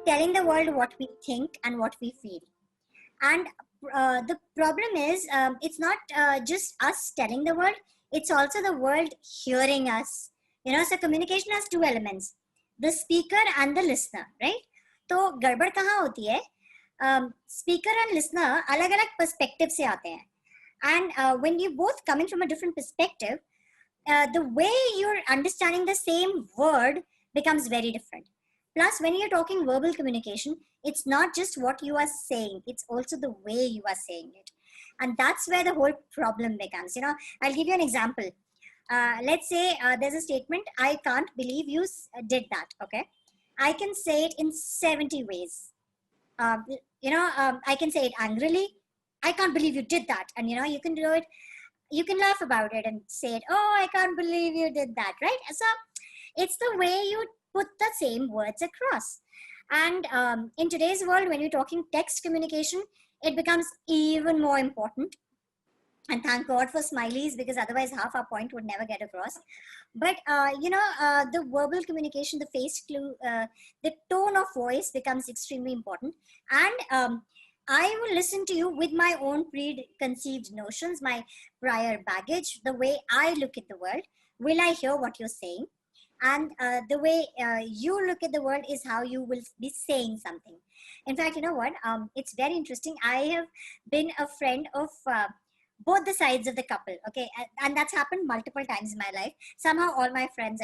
telling the world what we think and what we feel. And the problem is, it's not just us telling the world, it's also the world hearing us. So communication has two elements, the speaker and the listener, right? तो गड़बड़ कहाँ होती है? Speaker and listener अलग-अलग perspective से आते हैं. And when you both coming from a different perspective, the way you're understanding the same word becomes very different. Plus, when you're talking verbal communication, it's not just what you are saying, it's also the way you are saying it. And that's where the whole problem becomes. I'll give you an example. Let's say there's a statement, I can't believe you did that, okay? I can say it in 70 ways. I can say it angrily, I can't believe you did that. And, you can do it, you can laugh about it and say it, oh, I can't believe you did that, right? So it's the way you put the same words across. And in today's world, when you're talking text communication, it becomes even more important. And thank God for smileys, because otherwise half our point would never get across. But, the verbal communication, the face clue, the tone of voice becomes extremely important. And I will listen to you with my own preconceived notions, my prior baggage, the way I look at the world. Will I hear what you're saying? And the way you look at the world is how you will be saying something. In fact, you know what? It's very interesting. I have been a friend of both the sides of the couple, okay? And that's happened multiple times in my life. Somehow all my friends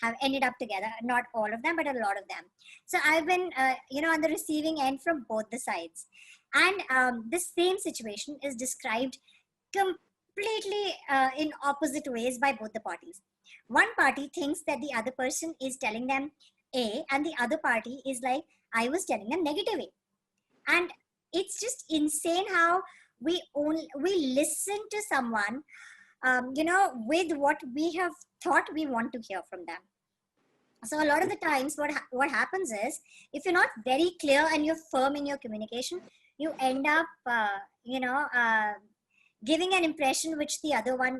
have ended up together. Not all of them, but a lot of them. So I've been, on the receiving end from both the sides. And the same situation is described completely in opposite ways by both the parties. One party thinks that the other person is telling them A, and the other party is like, I was telling them negative A. And it's just insane how we listen to someone, with what we have thought we want to hear from them. So a lot of the times what happens is, if you're not very clear and you're firm in your communication, you end up, giving an impression which the other one,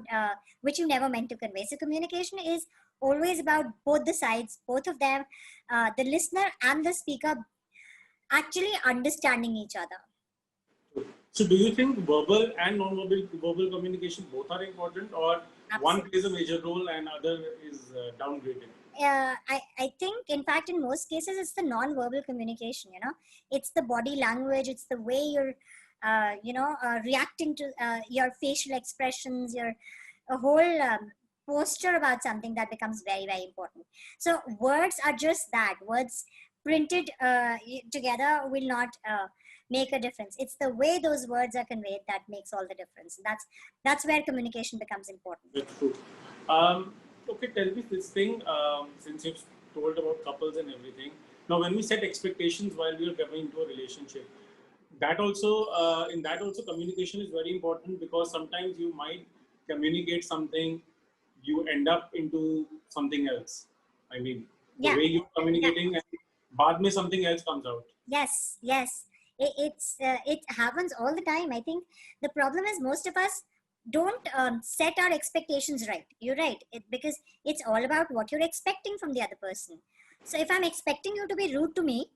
which you never meant to convey. So communication is always about both the sides, both of them, the listener and the speaker actually understanding each other. So do you think verbal and non-verbal communication both are important, or Absolutely. One plays a major role and other is downgraded? I think, in fact, in most cases, it's the non-verbal communication, it's the body language, it's the way you're, reacting to your facial expressions, your whole posture about something that becomes very, very important. So words are just that. Words printed together will not make a difference. It's the way those words are conveyed that makes all the difference. That's where communication becomes important. That's true. Okay, tell me this thing, since you've told about couples and everything. Now, when we set expectations while we are coming into a relationship, that also, in that also communication is very important, because sometimes you might communicate something, you end up into something else. I mean, the way you're communicating, and baad mein something else comes out. Yes. It happens all the time. I think the problem is most of us don't set our expectations right. You're right, because it's all about what you're expecting from the other person. So if I'm expecting you to be rude to me,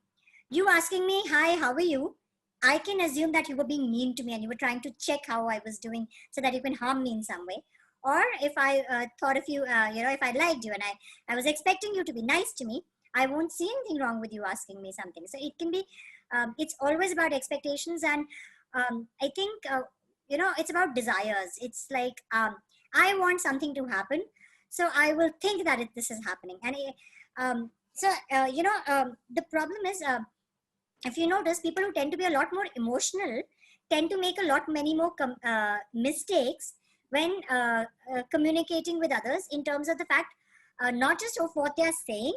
you asking me, hi, how are you? I can assume that you were being mean to me and you were trying to check how I was doing so that you can harm me in some way. Or if I thought of you, if I liked you and I was expecting you to be nice to me, I won't see anything wrong with you asking me something. So it can be, it's always about expectations. And I think, it's about desires. It's like, I want something to happen, so I will think that this is happening. And the problem is, if you notice, people who tend to be a lot more emotional tend to make many more mistakes when communicating with others, in terms of the fact, not just of what they are saying,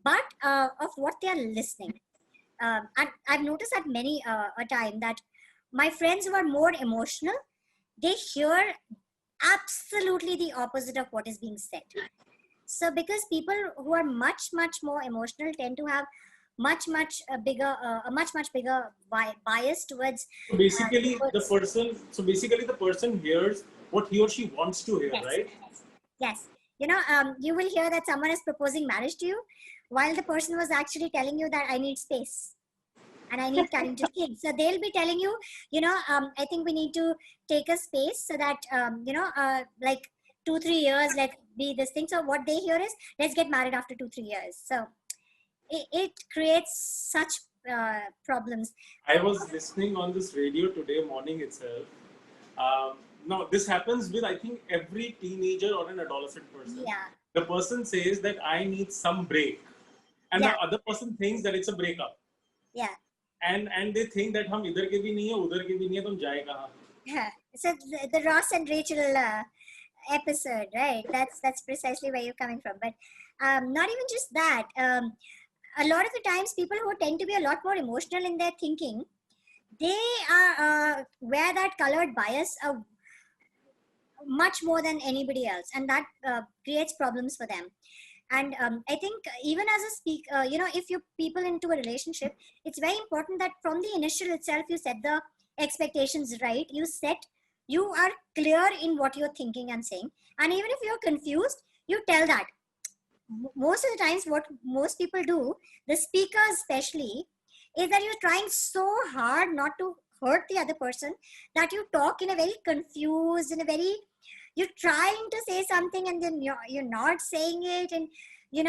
but of what they are listening. And I've noticed that many a time that my friends who are more emotional, they hear absolutely the opposite of what is being said. So because people who are much more emotional tend to have a much bigger bias towards. So basically, the person hears what he or she wants to hear, yes, right? Yes. You will hear that someone is proposing marriage to you, while the person was actually telling you that I need space and I need time to think. So they'll be telling you, I think we need to take a space so that, like 2-3 years, let's be this thing. So what they hear is, let's get married after 2-3 years. So it creates such problems. I was listening on this radio today morning itself. Now, this happens with, I think, every teenager or an adolescent person. Yeah. The person says that I need some break. And Yeah. the other person thinks that it's a breakup. Yeah. And they think that हम इधर के भी नहीं है उधर के भी नहीं है तो हम जाए कहाँ? Yeah. So the Ross and Rachel episode, right? That's precisely where you're coming from. But not even just that. A lot of the times, people who tend to be a lot more emotional in their thinking, they are wear that colored bias much more than anybody else, and that creates problems for them. And I think even as a speaker, if you people into a relationship, it's very important that from the initial itself, you set the expectations right. You are clear in what you're thinking and saying. And even if you're confused, you tell that. Most of the times, what most people do, the speaker especially, is that you're trying so hard not to hurt the other person that you talk in a very confused, you're trying to say something and then you're not saying it, and you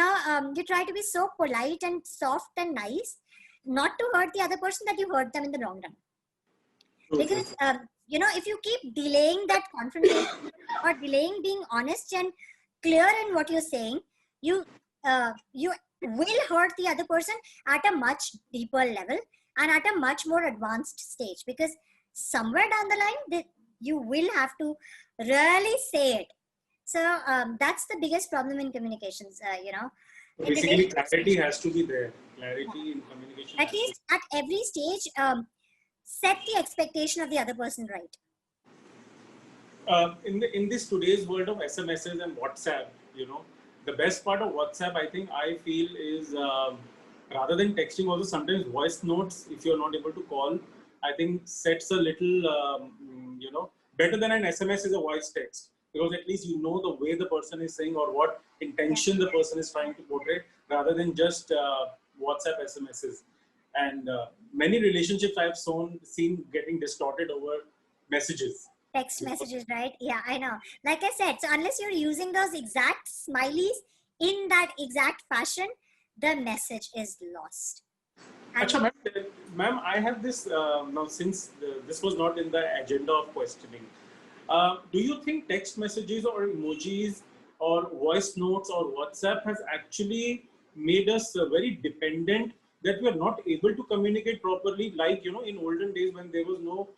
try to be so polite and soft and nice not to hurt the other person that you hurt them in the long run. Because if you keep delaying that confrontation or delaying being honest and clear in what you're saying, you will hurt the other person at a much deeper level and at a much more advanced stage, because somewhere down the line you will have to really say it. So that's the biggest problem in communications. Basically, clarity has to be there. Clarity in communication. At least at every stage, set the expectation of the other person right. In this today's world of SMSs and WhatsApp, the best part of WhatsApp, I feel, is rather than texting, also sometimes voice notes, if you're not able to call, I think sets a little, better than an SMS is a voice text, because at least you know the way the person is saying or what intention the person is trying to portray, rather than just WhatsApp SMSs. And many relationships I've seen getting distorted over messages. Text messages, right? Yeah, I know. Like I said, so unless you're using those exact smileys in that exact fashion, the message is lost. Achha, ma'am, I have this now, since this was not in the agenda of questioning. Do you think text messages or emojis or voice notes or WhatsApp has actually made us very dependent, that we are not able to communicate properly? Like, in olden days when there was no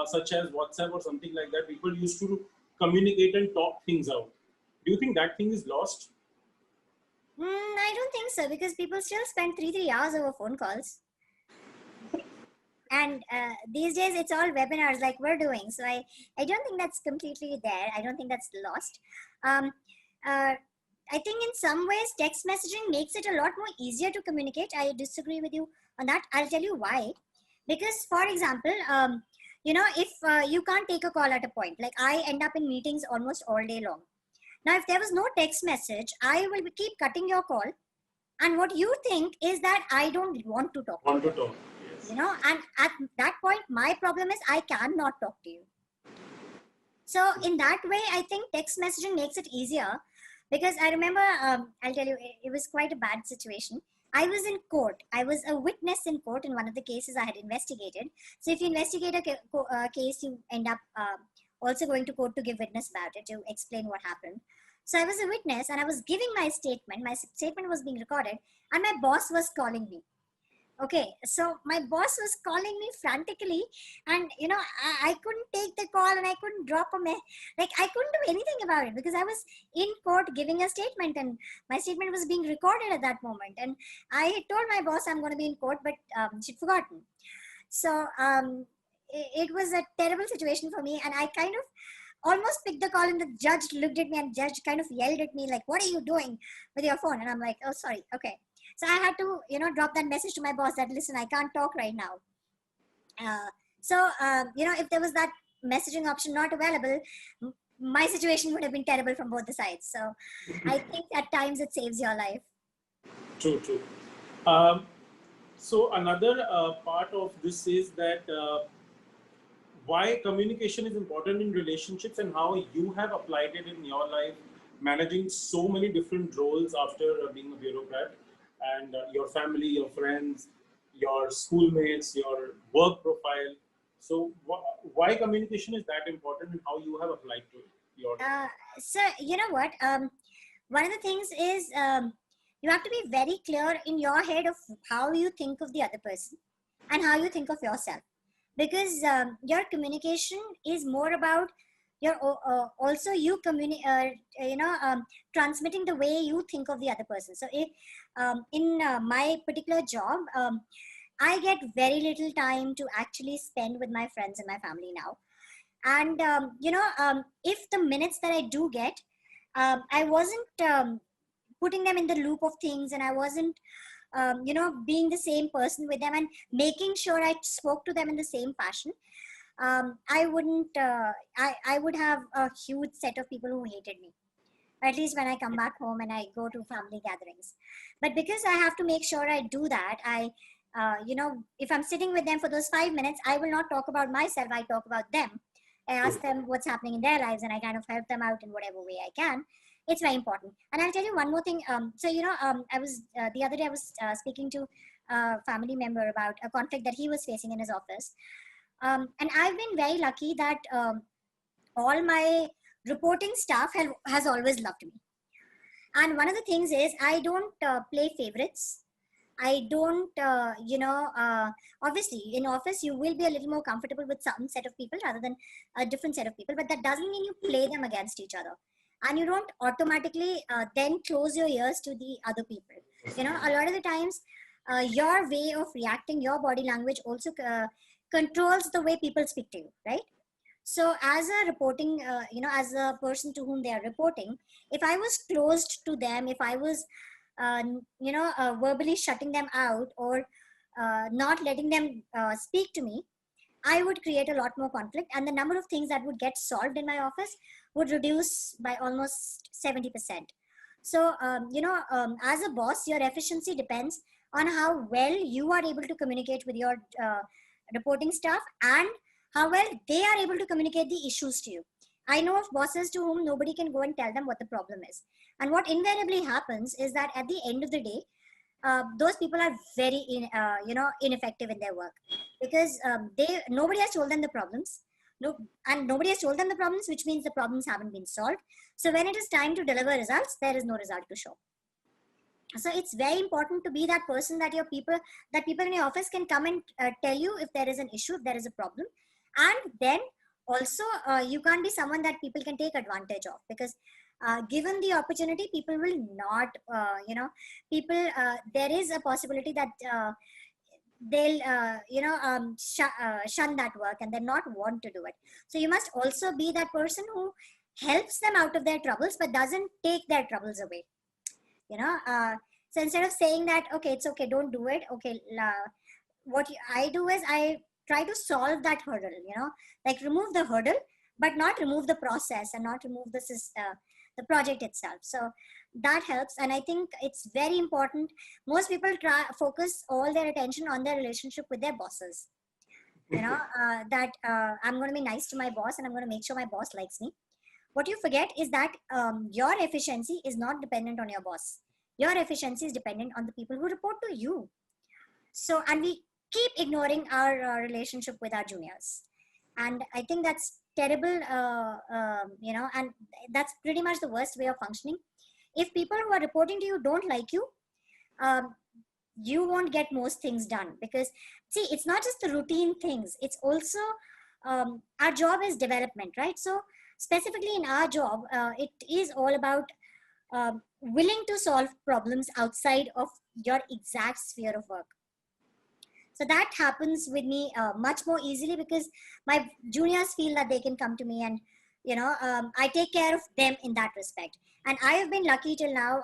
such as WhatsApp or something like that, people used to communicate and talk things out. Do you think that thing is lost? I don't think so, because people still spend 3 hours over phone calls. And these days it's all webinars like we're doing. So I don't think that's completely there. I don't think that's lost. I think in some ways text messaging makes it a lot more easier to communicate. I disagree with you on that. I'll tell you why. Because, for example, if you can't take a call at a point, like I end up in meetings almost all day long. Now, if there was no text message, I will keep cutting your call. And what you think is that I don't want to talk. Yes. And at that point, my problem is I cannot talk to you. So in that way, I think text messaging makes it easier, because I remember, I'll tell you, it was quite a bad situation. I was in court. I was a witness in court in one of the cases I had investigated. So if you investigate a case, you end up also going to court to give witness about it, to explain what happened. So I was a witness and I was giving my statement. My statement was being recorded and my boss was calling me. Okay, so my boss was calling me frantically, and I couldn't take the call and I couldn't drop a I couldn't do anything about it, because I was in court giving a statement and my statement was being recorded at that moment. And I had told my boss I'm going to be in court, but she'd forgotten. So it was a terrible situation for me, and I kind of almost picked the call, and the judge looked at me and judge kind of yelled at me like, "What are you doing with your phone?" And I'm like, "Oh, sorry, okay." So I had to, drop that message to my boss that, listen, I can't talk right now. If there was that messaging option not available, my situation would have been terrible from both the sides. So I think at times it saves your life. True, true. Um, so another part of this is that why communication is important in relationships and how you have applied it in your life, managing so many different roles after being a bureaucrat, and your family, your friends, your schoolmates, your work profile. So why communication is that important and how you have applied to your life? So you know what? One of the things is you have to be very clear in your head of how you think of the other person and how you think of yourself, because your communication is more about your also you transmitting the way you think of the other person. So if in my particular job, I get very little time to actually spend with my friends and my family now. And if the minutes that I do get, I wasn't putting them in the loop of things, and I wasn't being the same person with them and making sure I spoke to them in the same fashion, I wouldn't I would have a huge set of people who hated me, at least when I come back home and I go to family gatherings. But because I have to make sure I do that, if I'm sitting with them for those 5 minutes, I will not talk about myself, I talk about them. I ask them what's happening in their lives, and I kind of help them out in whatever way I can. It's very important. And I'll tell you one more thing. I was the other day I was speaking to a family member about a conflict that he was facing in his office. And I've been very lucky that all my reporting staff has always loved me. And one of the things is I don't play favorites. I don't, obviously in office you will be a little more comfortable with some set of people rather than a different set of people, but that doesn't mean you play them against each other. And you don't automatically then close your ears to the other people. A lot of the times your way of reacting, your body language also controls the way people speak to you, right? So as a reporting, as a person to whom they are reporting, if I was closed to them, if I was verbally shutting them out, or not letting them speak to me, I would create a lot more conflict, and the number of things that would get solved in my office would reduce by almost 70%. So, as a boss, your efficiency depends on how well you are able to communicate with your reporting staff, and how well they are able to communicate the issues to you. I know of bosses to whom nobody can go and tell them what the problem is. And what invariably happens is that at the end of the day, those people are very ineffective in their work, because nobody has told them the problems. No, and nobody has told them the problems, which means the problems haven't been solved. So when it is time to deliver results, there is no result to show. So it's very important to be that person that people in your office can come and tell you if there is an issue, if there is a problem. And then also you can't be someone that people can take advantage of, because given the opportunity, people will not there is a possibility that they'll shun that work and then not want to do it. So you must also be that person who helps them out of their troubles but doesn't take their troubles away. So instead of saying that, okay, it's okay, don't do it, okay, I do is I try to solve that hurdle, like remove the hurdle, but not remove the process and not remove the project itself. So that helps. And I think it's very important. Most people focus all their attention on their relationship with their bosses. That I'm going to be nice to my boss and I'm going to make sure my boss likes me. What you forget is that your efficiency is not dependent on your boss. Your efficiency is dependent on the people who report to you. So, and we keep ignoring our relationship with our juniors. And I think that's terrible, and that's pretty much the worst way of functioning. If people who are reporting to you don't like you, you won't get most things done. Because, see, it's not just the routine things. It's also, our job is development, right? So, specifically in our job, it is all about willing to solve problems outside of your exact sphere of work. So that happens with me much more easily, because my juniors feel that they can come to me, and I take care of them in that respect. And I have been lucky till now.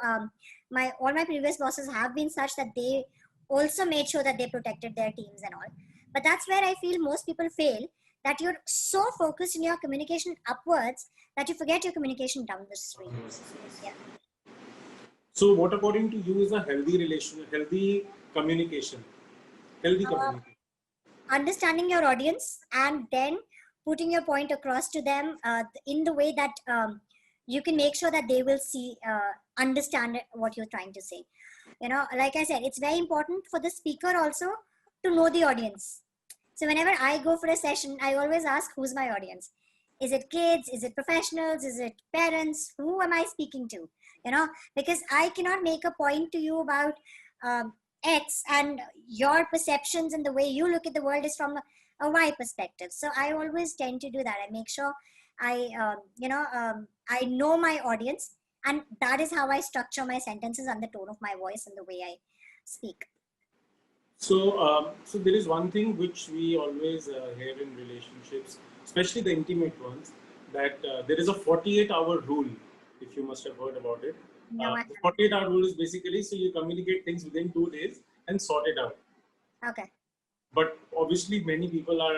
All my previous bosses have been such that they also made sure that they protected their teams and all. But that's where I feel most people fail, that you're so focused in your communication upwards that you forget your communication down the street. Yeah. So what according to you is a healthy relation, communication, healthy Uh, communication? Understanding your audience and then putting your point across to them in the way that you can make sure that they will understand what you're trying to say. Like I said, it's very important for the speaker also to know the audience. So whenever I go for a session, I always ask, who's my audience? Is it kids? Is it professionals? Is it parents? Who am I speaking to? Because I cannot make a point to you about um, X, and your perceptions and the way you look at the world is from a Y perspective. So I always tend to do that. I make sure I know my audience, and that is how I structure my sentences and the tone of my voice and the way I speak. So there is one thing which we always hear in relationships, especially the intimate ones, that there is a 48-hour rule. If you must have heard about it, No, I the 48-hour rule is basically so you communicate things within 2 days and sort it out. okay. But obviously, many people are,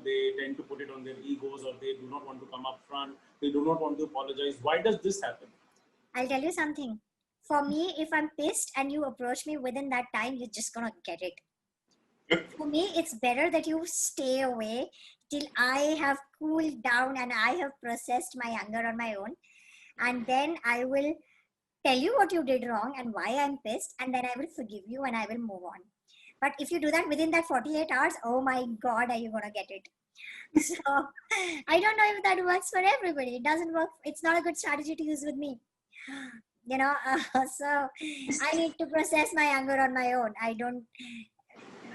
they tend to put it on their egos, or they do not want to come up front. They do not want to apologize. Why does this happen? I'll tell you something. For me, if I'm pissed and you approach me within that time, you're just gonna get it. For me, it's better that you stay away till I have cooled down and I have processed my anger on my own. And then I will tell you what you did wrong and why I'm pissed. And then I will forgive you and I will move on. But if you do that within that 48 hours, oh my God, are you going to get it? So I don't know if that works for everybody. It doesn't work. It's not a good strategy to use with me. So I need to process my anger on my own.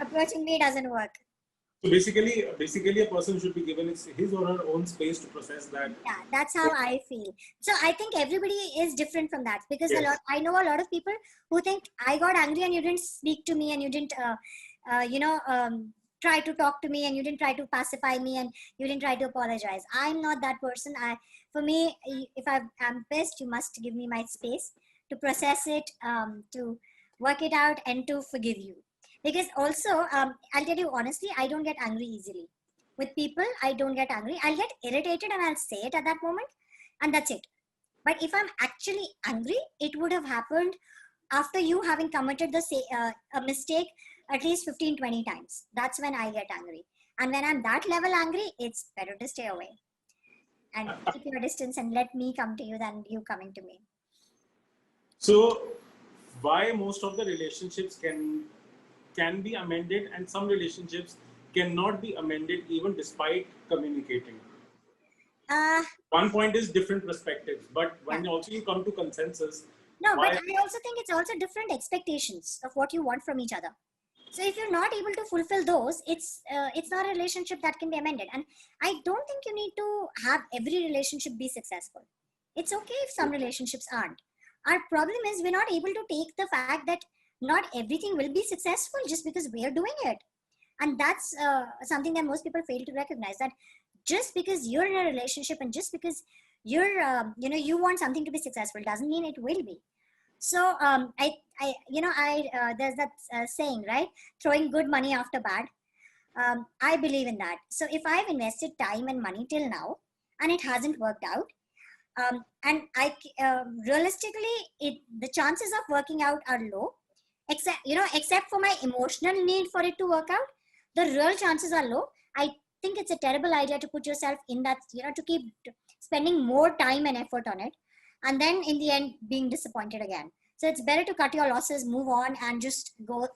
Approaching me doesn't work. So basically, a person should be given his or her own space to process that. Yeah, that's how I feel. So I think everybody is different from that, because Yes. I know a lot of people who think I got angry and you didn't speak to me and you didn't, try to talk to me and you didn't try to pacify me and you didn't try to apologize. I'm not that person. For me, if I'm pissed, you must give me my space to process it, to work it out, and to forgive you. Because also, I'll tell you honestly, I don't get angry easily. With people, I don't get angry. I'll get irritated and I'll say it at that moment, and that's it. But if I'm actually angry, it would have happened after you having committed a mistake at least 15, 20 times. That's when I get angry. And when I'm that level angry, it's better to stay away and keep your distance and let me come to you than you coming to me. So why most of the relationships can be amended, and some relationships cannot be amended even despite communicating? One point is different perspectives, but when also you come to consensus. No, but I also think it's also different expectations of what you want from each other. So if you're not able to fulfill those, it's not a relationship that can be amended. And I don't think you need to have every relationship be successful. It's okay if some relationships aren't. Our problem is we're not able to take the fact that not everything will be successful just because we're doing it. And that's something that most people fail to recognize, that just because you're in a relationship and just because you're you want something to be successful doesn't mean it will be. So there's that saying, right? Throwing good money after bad. I believe in that. So if I've invested time and money till now and it hasn't worked out, and realistically, the chances of working out are low. Except for my emotional need for it to work out, the real chances are low. I think it's a terrible idea to put yourself in that, to keep spending more time and effort on it, and then in the end being disappointed again. So it's better to cut your losses, move on, and just go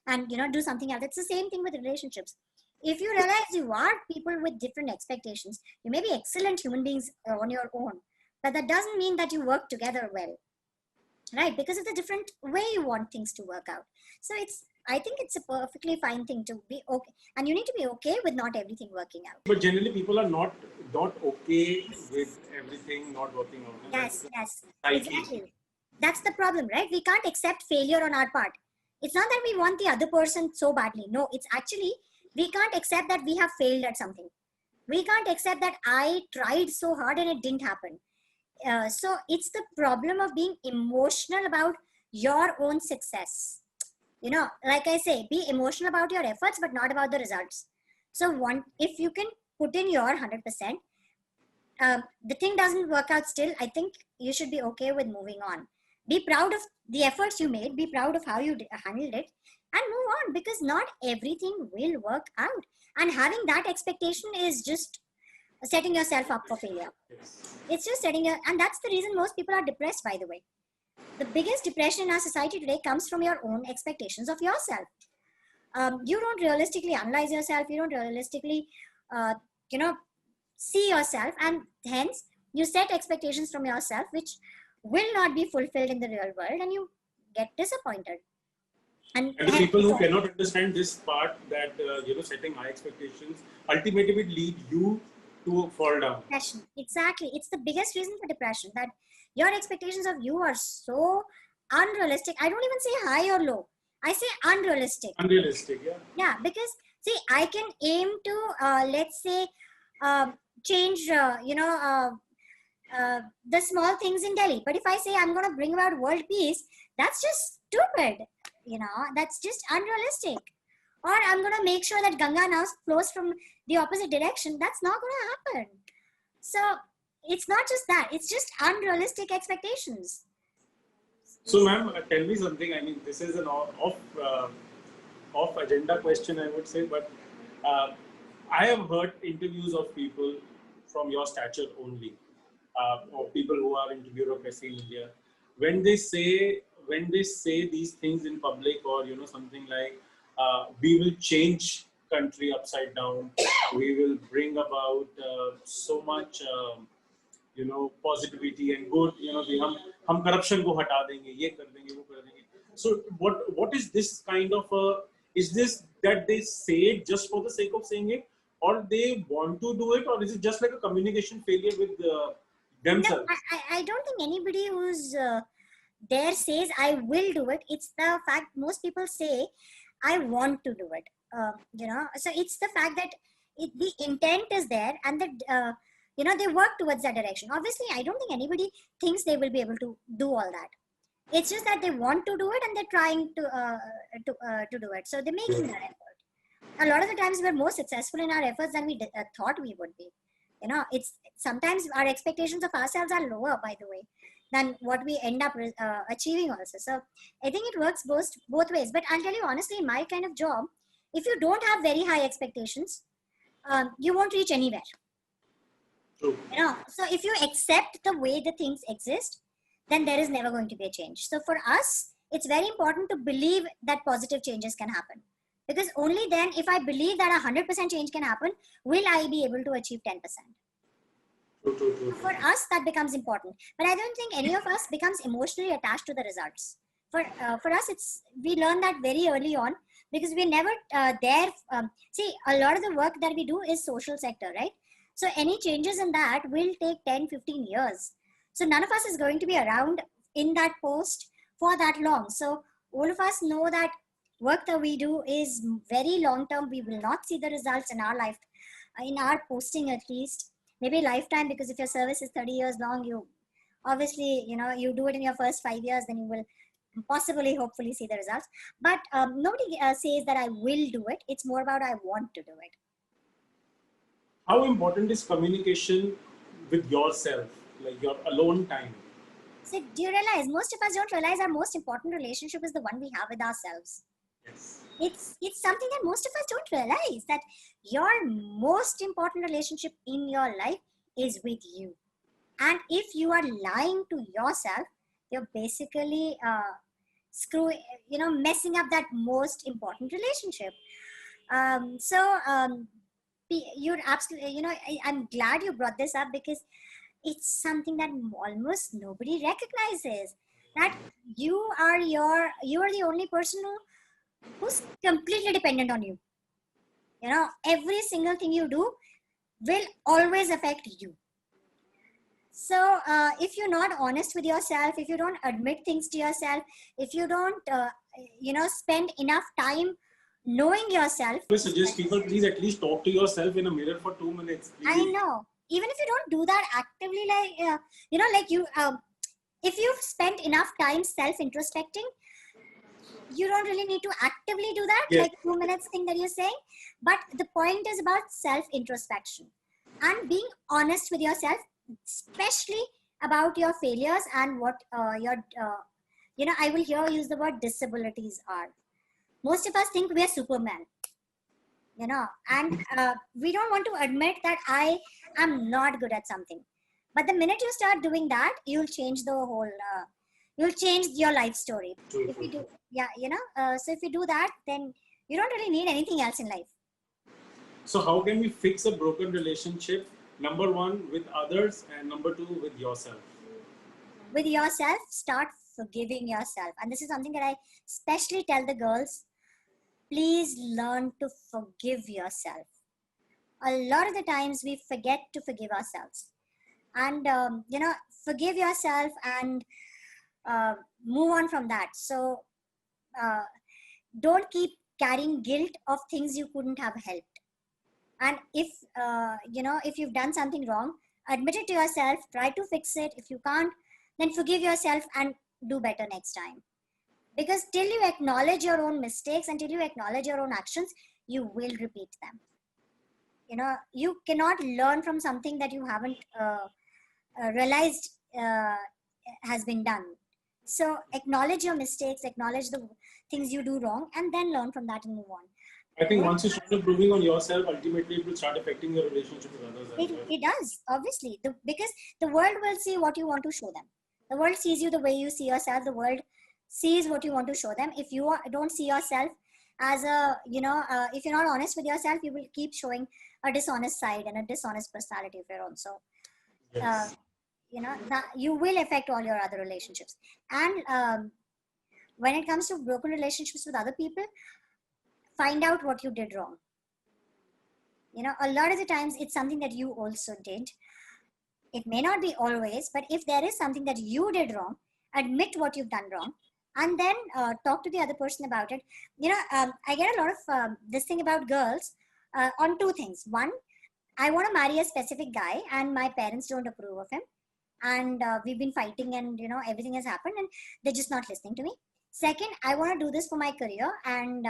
and do something else. It's the same thing with relationships. If you realize you are people with different expectations, you may be excellent human beings on your own, but that doesn't mean that you work together well, right? Because it's a different way you want things to work out. So I think it's a perfectly fine thing to be okay, and you need to be okay with not everything working out. But generally, people are not okay with everything not working out. Yes, exactly. That's the problem, right? We can't accept failure on our part. It's not that we want the other person so badly. No, it's actually we can't accept that we have failed at something. We can't accept that I tried so hard and it didn't happen. So it's the problem of being emotional about your own success. Like I say, be emotional about your efforts, but not about the results. So if you can put in your 100%, the thing doesn't work out still, I think you should be okay with moving on. Be proud of the efforts you made, be proud of how you handled it, and move on, because not everything will work out. And having that expectation is just setting yourself up for failure. Yes. It's just and that's the reason most people are depressed, by the way. The biggest depression in our society today comes from your own expectations of yourself. You don't realistically analyze yourself, you don't realistically, uh, you know, see yourself, and hence you set expectations from yourself which will not be fulfilled in the real world, and you get disappointed. And And the people who cannot understand this part, that setting high expectations ultimately will lead you to fall down. depression, exactly, it's the biggest reason for depression, that your expectations of you are so unrealistic. I don't even say high or low, I say unrealistic. Unrealistic, yeah. Yeah, because see, I can aim to let's say change the small things in Delhi, but if I say I'm going to bring about world peace, that's just stupid, that's just unrealistic. Or I'm going to make sure that Ganga now flows from the opposite direction, that's not going to happen. So it's not just that, it's just unrealistic expectations. So, ma'am, tell me something. I mean, this is an off agenda question, I would say, but I have heard interviews of people from your stature only, or people who are into bureaucracy in India. When they say these things in public, or something like, we will change country upside down, we will bring about so much. Positivity and good, कि हम corruption को हटा देंगे, ये कर देंगे, वो कर देंगे. So what is this kind of is this that they say it just for the sake of saying it, or they want to do it, or is it just like a communication failure with themselves? No, I don't think anybody who's there says I will do it. It's the fact most people say I want to do it. So it's the fact that the intent is there, and that they work towards that direction. Obviously, I don't think anybody thinks they will be able to do all that. It's just that they want to do it, and they're trying to do it. So they're making that effort. A lot of the times we're more successful in our efforts than we thought we would be. It's sometimes our expectations of ourselves are lower, by the way, than what we end up achieving also. So I think it works both ways. But I'll tell you honestly, in my kind of job, if you don't have very high expectations, you won't reach anywhere. True. So if you accept the way the things exist, then there is never going to be a change. So for us, it's very important to believe that positive changes can happen. Because only then, if I believe that 100% change can happen, will I be able to achieve 10%. True. For us, that becomes important. But I don't think any of us becomes emotionally attached to the results. For us, we learn that very early on, because we're never there. See, a lot of the work that we do is social sector, right? So any changes in that will take 10, 15 years. So none of us is going to be around in that post for that long. So all of us know that work that we do is very long term. We will not see the results in our life, in our posting at least, maybe lifetime, because if your service is 30 years long, you obviously, you do it in your first 5 years, then you will possibly, hopefully see the results. But nobody says that I will do it. It's more about I want to do it. How important is communication with yourself, like your alone time? So do you realize most of us don't realize our most important relationship is the one we have with ourselves? Yes. It's something that most of us don't realize, that your most important relationship in your life is with you. And if you are lying to yourself, you're basically messing up that most important relationship. You're absolutely, I'm glad you brought this up, because it's something that almost nobody recognizes, that you are the only person who's completely dependent on you. Every single thing you do will always affect you. So if you're not honest with yourself, if you don't admit things to yourself, if you don't spend enough time knowing yourself, I suggest people, please at least talk to yourself in a mirror for 2 minutes. Please. I know, even if you don't do that actively, if you've spent enough time self-introspecting, you don't really need to actively do that, like 2 minutes thing that you're saying. But the point is about self-introspection and being honest with yourself, especially about your failures and what I will here use the word disabilities are. Most of us think we are Superman, and we don't want to admit that I am not good at something. But the minute you start doing that, you'll change the whole, you'll change your life story. True, If you true, do, true. yeah, so if you do that, then you don't really need anything else in life. So how can we fix a broken relationship? Number one, with others, and number two, with yourself. With yourself, start forgiving yourself. And this is something that I especially tell the girls, please learn to forgive yourself. A lot of the times we forget to forgive ourselves. And, forgive yourself and uh, move on from that. So uh, don't keep carrying guilt of things you couldn't have helped. And if you've done something wrong, admit it to yourself, try to fix it. If you can't, then forgive yourself and do better next time. Because till you acknowledge your own mistakes, until you acknowledge your own actions, you will repeat them. You cannot learn from something that you haven't realized has been done. So acknowledge your mistakes, acknowledge the things you do wrong, and then learn from that and move on. I think once you start improving on yourself, ultimately it will start affecting your relationship with others as well. It does, obviously, because the world will see what you want to show them. The world sees you the way you see yourself. The world sees what you want to show them. If you don't see yourself as if you're not honest with yourself, you will keep showing a dishonest side and a dishonest personality of your own. So, uh, Yes. that you will affect all your other relationships. And when it comes to broken relationships with other people, find out what you did wrong. A lot of the times it's something that you also did. It may not be always, but if there is something that you did wrong, admit what you've done wrong, and then talk to the other person about it. I get a lot of this thing about girls on two things. One, I want to marry a specific guy, and my parents don't approve of him, and we've been fighting, and everything has happened, and they're just not listening to me. Second, I want to do this for my career, and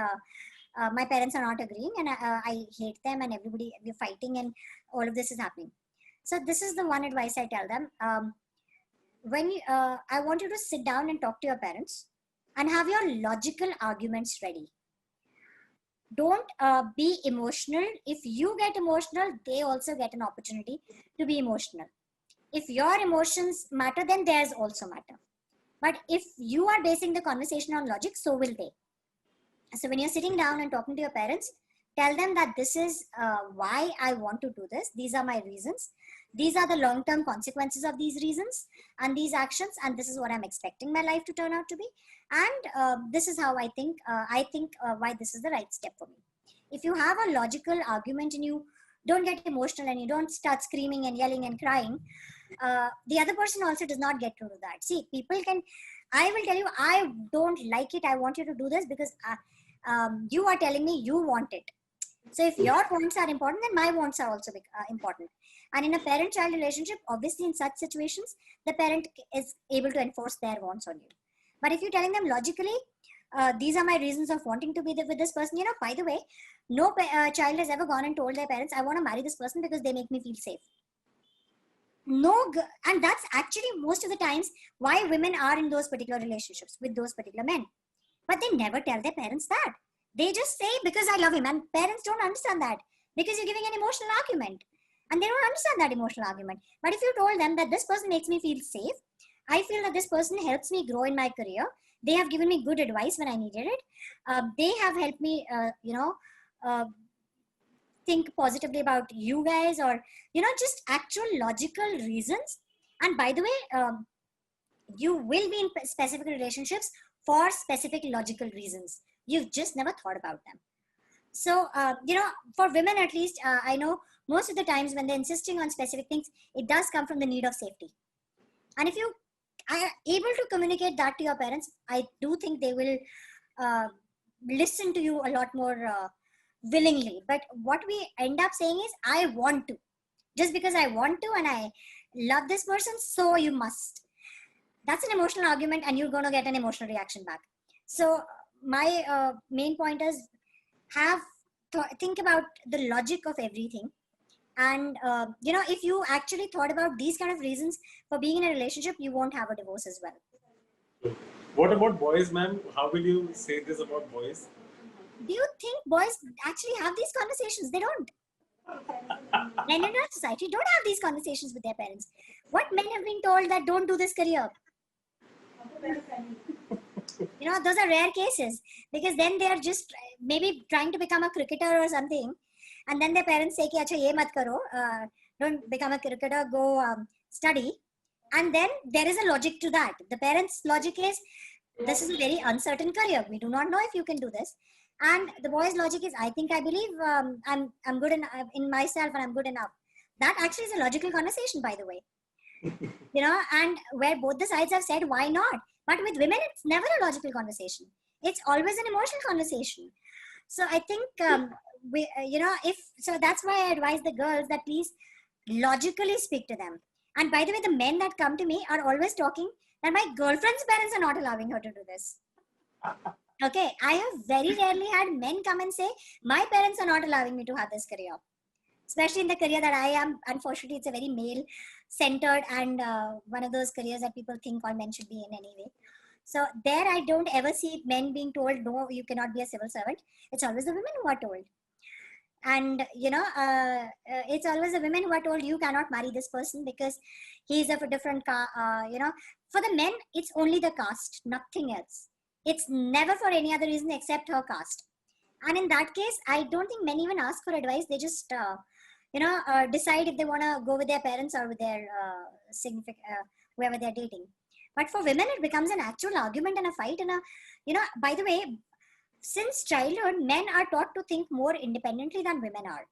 my parents are not agreeing, and I hate them, and we're fighting, and all of this is happening. So this is the one advice I tell them. I want you to sit down and talk to your parents and have your logical arguments ready. Don't be emotional. If you get emotional, they also get an opportunity to be emotional. If your emotions matter, then theirs also matter. But if you are basing the conversation on logic, so will they. So when you're sitting down and talking to your parents, tell them that this is why I want to do this. These are my reasons. These are the long-term consequences of these reasons and these actions, and this is what I'm expecting my life to turn out to be. And this is how I think. Why this is the right step for me. If you have a logical argument and you don't get emotional and you don't start screaming and yelling and crying, the other person also does not get to do that. See, people can. I will tell you, I don't like it. I want you to do this because you are telling me you want it. So if your wants are important, then my wants are also important. And in a parent-child relationship, obviously in such situations, the parent is able to enforce their wants on you. But if you're telling them logically, these are my reasons of wanting to be with this person. By the way, no child has ever gone and told their parents, I want to marry this person because they make me feel safe. And that's actually most of the times why women are in those particular relationships with those particular men. But they never tell their parents that. They just say, because I love him. And parents don't understand that because you're giving an emotional argument. And they don't understand that emotional argument. But if you told them that this person makes me feel safe, I feel that this person helps me grow in my career. They have given me good advice when I needed it. They have helped me, think positively about you guys, or, just actual logical reasons. And by the way, you will be in specific relationships for specific logical reasons. You've just never thought about them. So, for women at least, I know most of the times when they're insisting on specific things, it does come from the need of safety. And if you are able to communicate that to your parents, I do think they will listen to you a lot more willingly. But what we end up saying is, I want to. Just because I want to and I love this person, so you must. That's an emotional argument, and you're going to get an emotional reaction back. So my main point is, think about the logic of everything. And if you actually thought about these kind of reasons for being in a relationship, you won't have a divorce as well. True. What about boys, ma'am? How will you say this about boys? Do you think boys actually have these conversations? They don't. Men in our society don't have these conversations with their parents. What men have been told that don't do this career? Those are rare cases, because then they are just maybe trying to become a cricketer or something, and then their parents say ki acha ye mat karo, don't become a cricketer, go study. And then there is a logic to that. The parents' logic is, this is a very uncertain career, we do not know if you can do this. And the boy's logic is, I think, I believe, I'm good in myself, and I'm good enough. That actually is a logical conversation, by the way. And where both the sides have said, why not? But with women, it's never a logical conversation. It's always an emotional conversation. So I think, that's why I advise the girls that please logically speak to them. And by the way, the men that come to me are always talking that my girlfriend's parents are not allowing her to do this. Okay, I have very rarely had men come and say, my parents are not allowing me to have this career. Especially in the career that I am. Unfortunately, it's a very male-centered and one of those careers that people think all men should be in anyway. So there I don't ever see men being told, no, you cannot be a civil servant. It's always the women who are told. And, it's always the women who are told, you cannot marry this person because he's of a different For the men, it's only the caste, nothing else. It's never for any other reason except her caste. And in that case, I don't think men even ask for advice. They just, decide if they want to go with their parents or with their whoever they're dating. But for women, it becomes an actual argument and a fight. And by the way, since childhood, men are taught to think more independently than women are.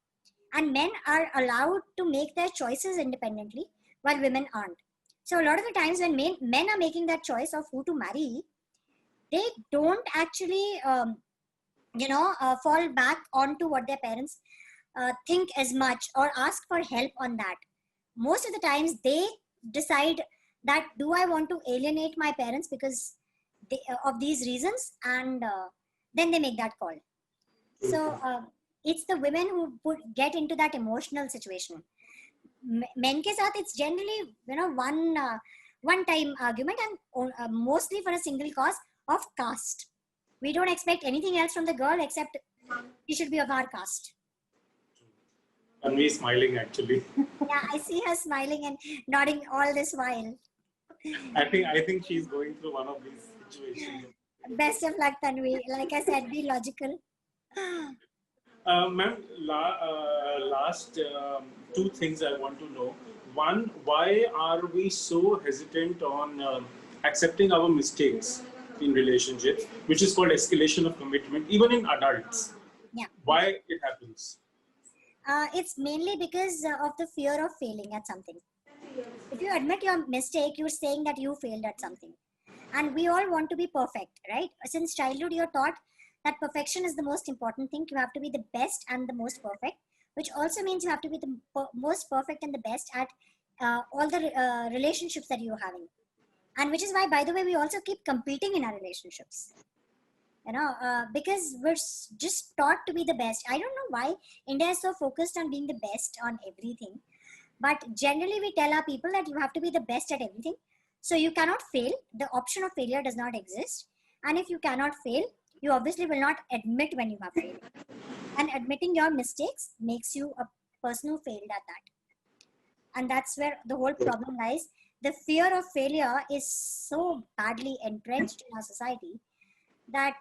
And men are allowed to make their choices independently, while women aren't. So a lot of the times when men are making that choice of who to marry, they don't actually, fall back onto what their parents think as much, or ask for help on that. Most of the times they decide that, do I want to alienate my parents because of these reasons, and then they make that call. So it's the women who get into that emotional situation. Men ke saath, it's generally one time argument, and mostly for a single cause of caste. We don't expect anything else from the girl except she should be of our caste. Anvi is smiling actually. Yeah, I see her smiling and nodding all this while. I think she's going through one of these situations. Best of luck, Tanvi. Like I said, be logical. Ma'am, last two things I want to know. One, why are we so hesitant on accepting our mistakes in relationships, which is called escalation of commitment, even in adults? Yeah. Why it happens? It's mainly because of the fear of failing at something. If you admit your mistake, you're saying that you failed at something. And we all want to be perfect, right? Since childhood, you're taught that perfection is the most important thing. You have to be the best and the most perfect, which also means you have to be the most perfect and the best at all the relationships that you're having. And which is why, by the way, we also keep competing in our relationships. Because we're just taught to be the best. I don't know why India is so focused on being the best on everything. But generally, we tell our people that you have to be the best at everything. So you cannot fail. The option of failure does not exist. And if you cannot fail, you obviously will not admit when you have failed. And admitting your mistakes makes you a person who failed at that. And that's where the whole problem lies. The fear of failure is so badly entrenched in our society that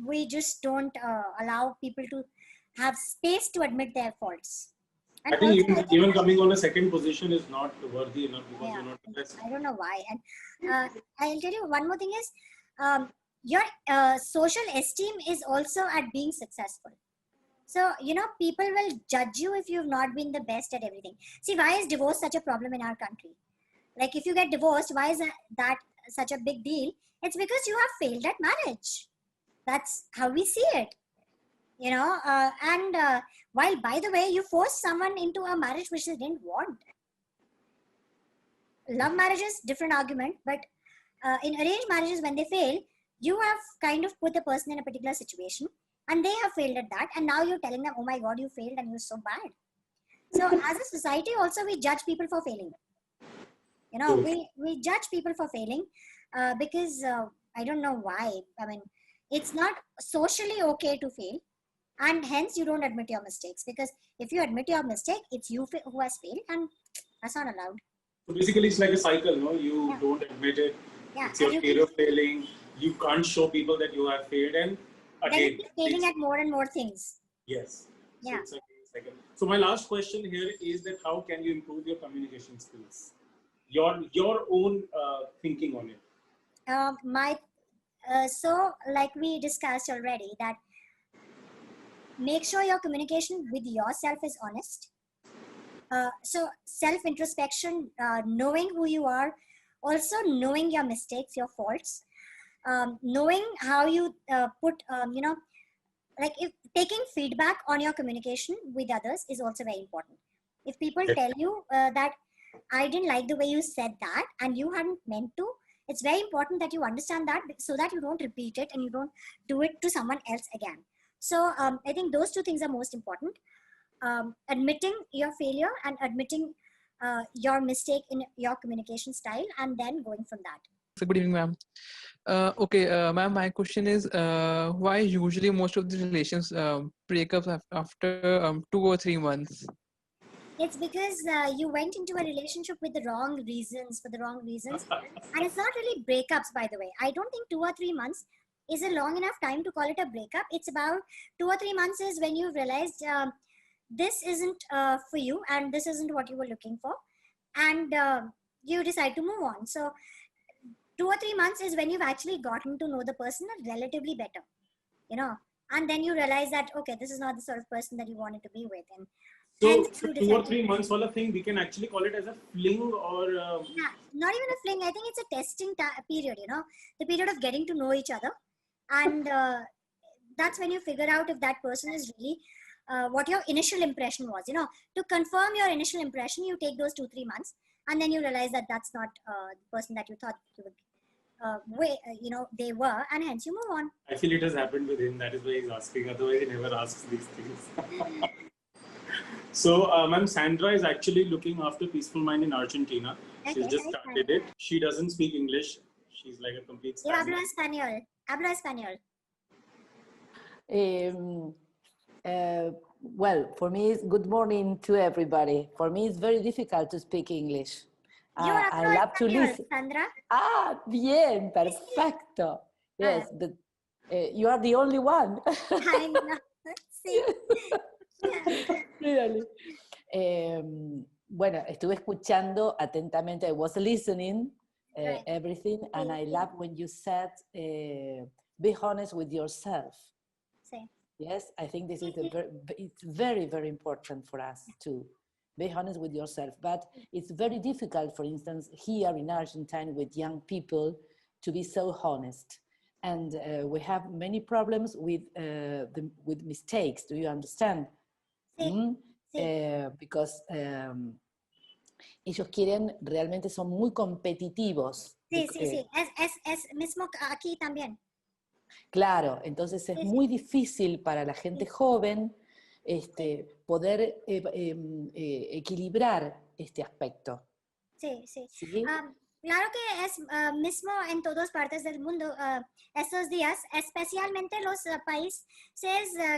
we just don't allow people to have space to admit their faults. And I think even coming on a second position is not worthy enough because you're not the best. I don't know why. And I'll tell you one more thing is, your social esteem is also at being successful. So, people will judge you if you've not been the best at everything. See, why is divorce such a problem in our country? Like, if you get divorced, why is that such a big deal? It's because you have failed at marriage. That's how we see it. While, by the way, you force someone into a marriage which they didn't want. Love marriages, different argument, but in arranged marriages, when they fail, you have kind of put the person in a particular situation and they have failed at that, and now you're telling them, oh my god, you failed and you're so bad. So as a society also, we judge people for failing. We judge people for failing, because I don't know why. I mean, it's not socially okay to fail, and hence you don't admit your mistakes, because if you admit your mistake, it's you who has failed, and that's not allowed. So basically, it's like a cycle, no? You Yeah. don't admit it. Yeah, It's and your you fear keep of failing. You can't show people that you have failed, and then you again, keep failing it's at more and more things. yes. So Yeah. it's like a cycle. So my last question here is that how can you improve your communication skills? Your own thinking on it. My so like we discussed already, that make sure your communication with yourself is honest. So self introspection, knowing who you are, also knowing your mistakes, your faults, knowing how you put like if taking feedback on your communication with others is also very important. If people tell you that I didn't like the way you said that and you hadn't meant to, it's very important that you understand that, so that you don't repeat it and you don't do it to someone else again. So I think those two things are most important. Admitting your failure and admitting your mistake in your communication style, and then going from that. So good evening, ma'am. Okay, ma'am, my question is, why usually most of the relations break up after 2 or 3 months? It's because you went into a relationship with the wrong reasons, for the wrong reasons. And it's not really breakups, by the way. I don't think 2 or 3 months is a long enough time to call it a breakup. It's about 2 or 3 months is when you realized this isn't for you and this isn't what you were looking for. And you decide to move on. So 2 or 3 months is when you've actually gotten to know the person relatively better, and then you realize that, okay, this is not the sort of person that you wanted to be with. And So, hence so you 2 or 3 months wala thing, we can actually call it as a fling or yeah, not even a fling. I think it's a testing period, the period of getting to know each other. And that's when you figure out if that person is really what your initial impression was. To confirm your initial impression, you take those 2-3 months, and then you realize that that's not the person that you thought you would they were, and hence you move on. I feel it has happened with him. That is why he's asking. Otherwise, he never asks these things. So, ma'am, Sandra is actually looking after Peaceful Mind in Argentina. She's Okay, just started it. She doesn't speak English. She's like a complete Yo hablo spanish. español. Hablo español. Well, for me, it's good morning to everybody. For me, it's very difficult to speak English. Yo I hablo love to español, listen. Sandra. Ah, bien, perfecto. Yes, but you are the only one. I know. Sí. Really. Bueno, estuve escuchando atentamente. I was listening Right. everything, and I love when you said, be honest with yourself. Sí. Yes, I think this is it's very, very important for us to be honest with yourself. But it's very difficult, for instance, here in Argentina with young people to be so honest. And we have many problems with with mistakes. Do you understand? Sí. Because ellos quieren, realmente son muy competitivos. Sí, sí, sí. Es mismo aquí también. Claro, entonces es muy difícil para la gente joven poder equilibrar este aspecto. Sí, sí. ¿Sí? Claro que es mismo en todas partes del mundo estos días, especialmente los países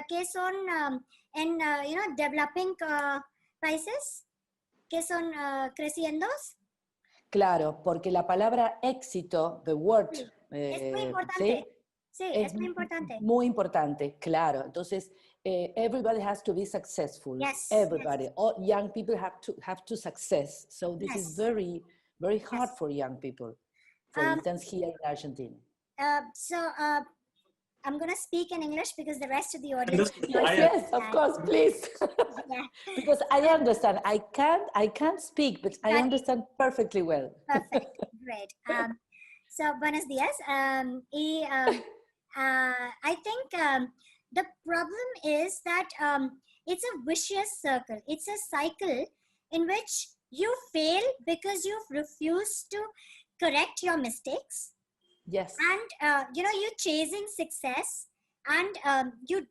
que son en developing países que son creciendo. Claro, porque la palabra éxito, the word, Sí, es muy importante. Sí, es muy importante. Muy importante, claro. Entonces, everybody has to be successful. Yes, Everybody, yes. all young people have to success. So this is very, very hard for young people. For instance, here in Argentina. I'm going to speak in English because the rest of the audience. Yes, of course, please. Yeah. Because I understand. I can't speak, but I understand perfectly well. Perfect, great. So, buenos días. I think the problem is that it's a vicious circle. It's a cycle in which you fail because you've refused to correct your mistakes. Yes. And you're chasing success, and you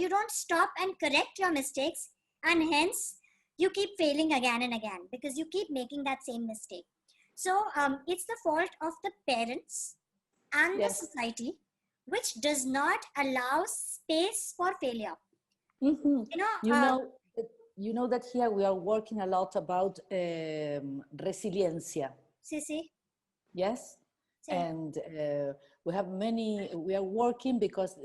don't stop and correct your mistakes, and hence you keep failing again and again because you keep making that same mistake. So it's the fault of the parents and the Yes. society, which does not allow space for failure. Mhm. You know, You know that here we are working a lot about resiliencia. Sisi, Yes, sí. and we are working because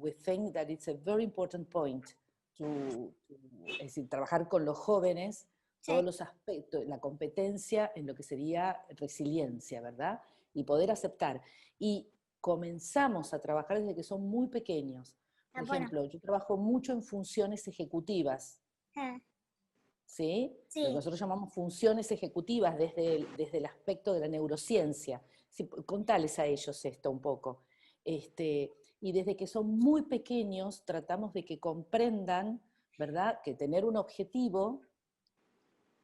we think that it's a very important point es decir, trabajar con los jóvenes, todos Sí. los aspectos, la competencia en lo que sería resiliencia, ¿verdad? Y poder aceptar. Y comenzamos a trabajar desde que son muy pequeños. Por Bueno. ejemplo, yo trabajo mucho en funciones ejecutivas. ¿Sí? Sí. Lo que nosotros llamamos funciones ejecutivas desde el aspecto de la neurociencia. Sí, contales a ellos esto un poco. Y desde que son muy pequeños tratamos de que comprendan, ¿verdad?, que tener un objetivo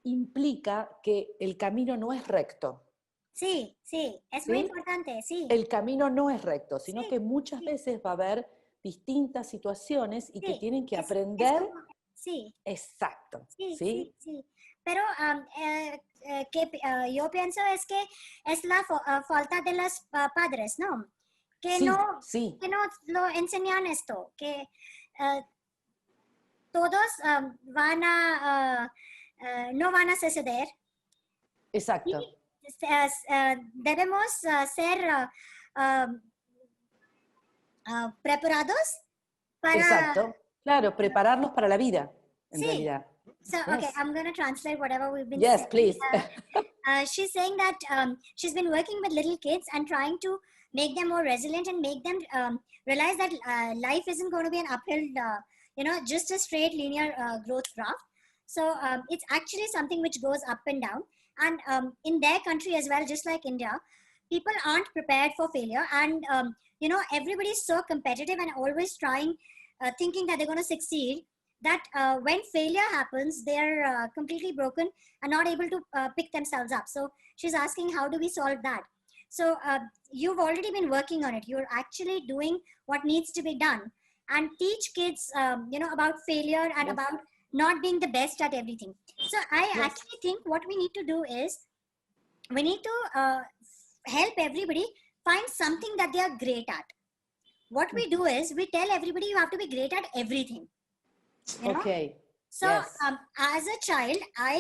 implica que el camino no es recto. Sí, sí, es muy importante, sí. El camino no es recto, sino Sí, que muchas sí. veces va a haber distintas situaciones y que Sí, tienen que es aprender. como- sí. Exacto. Sí, ¿sí? sí, sí. Pero que yo pienso es que es la falta de los padres, ¿no? Que Sí, no, sí. que no lo enseñan esto, que todos van a, no van a suceder. Exacto. Y debemos ser preparados para... Exacto. Claro, prepararlos para la vida, en Sí. realidad. So, Yes. okay, I'm going to translate whatever we've been Yes, saying. please. She's saying that she's been working with little kids and trying to make them more resilient and make them realize that life isn't going to be an uphill, just a straight linear growth graph. So it's actually something which goes up and down. And in their country as well, just like India, people aren't prepared for failure. And, everybody's so competitive and always trying, thinking that they're going to succeed, that when failure happens, they're completely broken and not able to pick themselves up. So she's asking, how do we solve that? So you've already been working on it. You're actually doing what needs to be done, and teach kids, about failure and Yes. about not being the best at everything. So I Yes. actually think what we need to do is we need to help everybody find something that they are great at. What we do is we tell everybody you have to be great at everything. You know? Okay. So Yes. as a child, I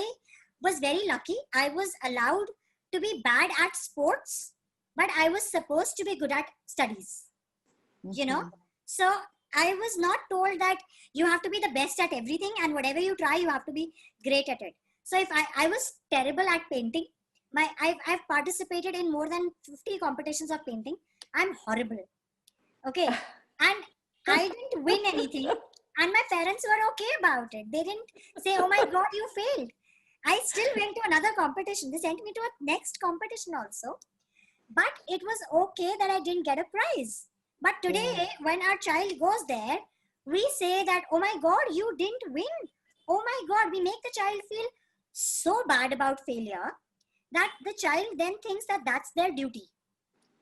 was very lucky. I was allowed to be bad at sports, but I was supposed to be good at studies. You know? Mhm. So I was not told that you have to be the best at everything and whatever you try, you have to be great at it. So if I was terrible at painting, I've participated in more than 50 competitions of painting. I'm horrible. Okay. And I didn't win anything. And my parents were okay about it. They didn't say, oh my God, you failed. I still went to another competition. They sent me to a next competition also. But it was okay that I didn't get a prize. But today, Yeah. when our child goes there, we say that, oh my God, you didn't win. Oh my God, we make the child feel so bad about failure that the child then thinks that that's their duty.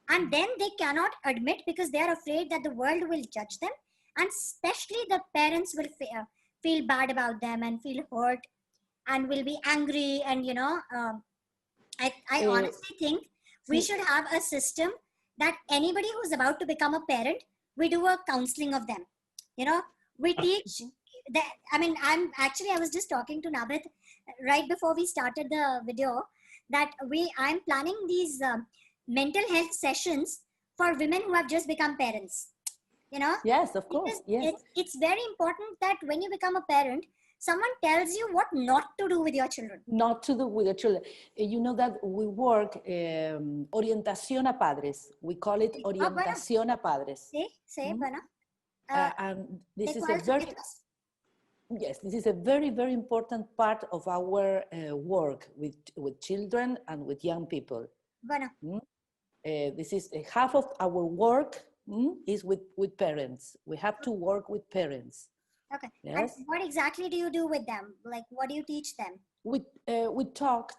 And then they cannot admit because they are afraid that the world will judge them. And especially the parents will feel bad about them and feel hurt and will be angry. And, I honestly think we should have a system that anybody who's about to become a parent, we do a counseling of them. We teach that. I mean, I was just talking to Nabit right before we started the video that I'm planning these mental health sessions for women who have just become parents. Yes, of course. Because Yes. it's very important that when you become a parent, someone tells you what not to do with your children. Not to do with the children. You know that we work orientación a padres. We call it orientación a padres. Sí, bueno. And this ¿De is a cuál very sujetos? yes, this is a very, very important part of our work with children and with young people. Bueno, This is half of our work is with parents. We have to work with parents. okay. Yes. And what exactly do you do with them? Like, what do you teach them? We talk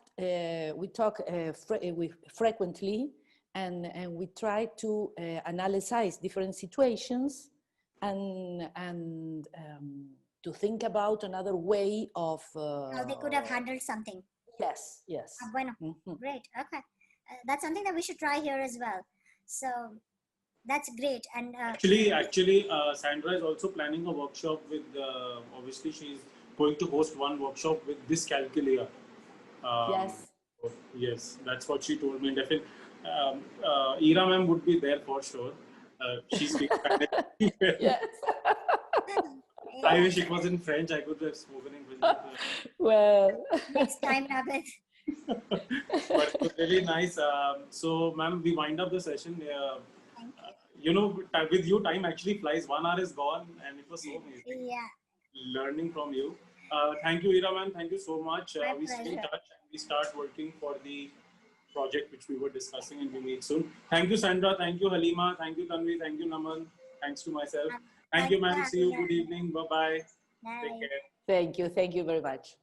frequently, and we try to analyze different situations and to think about another way of How they could have handled something. Yes, yes. Bueno. Mhm. Great. Okay. That's something that we should try here as well. So that's great. And Actually, Sandra is also planning a workshop with. Obviously, she's going to host one workshop with this calculator. Yes. Yes, that's what she told me. Definitely, Ira ma'am would be there for sure. She's being Yes. I wish it was in French. I could have spoken English. But, Well, next time, Rabbit. but it was really nice. So, ma'am, we wind up the session. Thank You know, with you, time actually flies. 1 hour is gone, and it was so amazing you. Yeah. learning from you. Thank you, Ira ma'am. Thank you so much. My We stay in pleasure. touch and we start working for the project which we were discussing, and we meet soon. Thank you, Sandra. Thank you, Halima. Thank you, Tanvi. Thank you, Naman. Thanks to myself. Thank you, ma'am. See you. Good evening. Bye bye. Take Bye. care. thank you. Thank you very much.